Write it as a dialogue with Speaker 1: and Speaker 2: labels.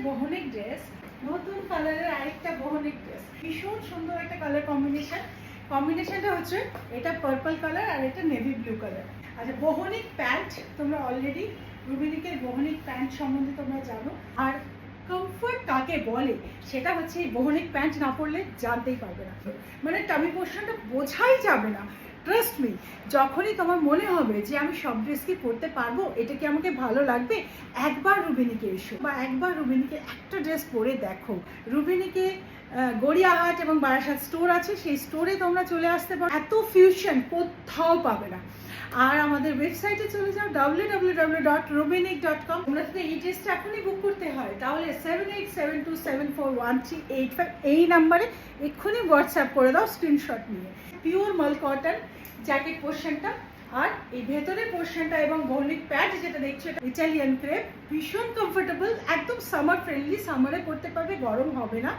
Speaker 1: বহনিক dress, নতুন কালারের আরেকটা বহনিক ড্রেস, ভীষণ সুন্দর একটা কালার কম্বিনেশনটা হচ্ছে এটা পার্পল কালার আর এটা নেভি ব্লু কালার। আচ্ছা, বহনিক প্যান্ট তোমরা অলরেডি রুবিনিকের বহনিক প্যান্ট সম্বন্ধে তোমরা জানো, আর কমফর্ট কাকে বলে সেটা হচ্ছে এই বহনিক প্যান্ট না পরলে জানতেই পারবে না, মানে টামি পোর্শনটা বোঝাই যাবে না। ট্রাস্ট মি, যখনই তোমার মনে হবে যে আমি সব ড্রেস কি পরতে পারবো, এটা কি আমাকে ভালো লাগবে, একবার রুবিনিকে এসো বা একবার রুবিনিকে একটা ড্রেস পরে দেখো। রুবিনিকে গড়িয়াহাট এবং বারাসাত স্টোর আছে, সেই স্টোরে তোমরা চলে আসতে পারো, এত ফিউশন কোথাও পাবে না। আর আমাদের ওয়েবসাইটে চলে যাও www.rubinik.com। তোমরা যদি এই ড্রেসটা এখনই বুক করতে হয় তাহলে 7872741385 এই নাম্বারে এক্ষুনি হোয়াটসঅ্যাপ করে দাও স্ক্রিনশট নিয়ে। পিওর মাল কটন জ্যাকেট পোর্শনটা, আর এই ভেতরের পোর্শনটা এবং বহনিক প্যাড যেটা দেখছো এটা ইটালিয়ান ক্রেপ, ভীষণ কমফোর্টেবল, একদম সামার ফ্রেন্ডলি, সামারে পরতে পারবে, গরম হবে না।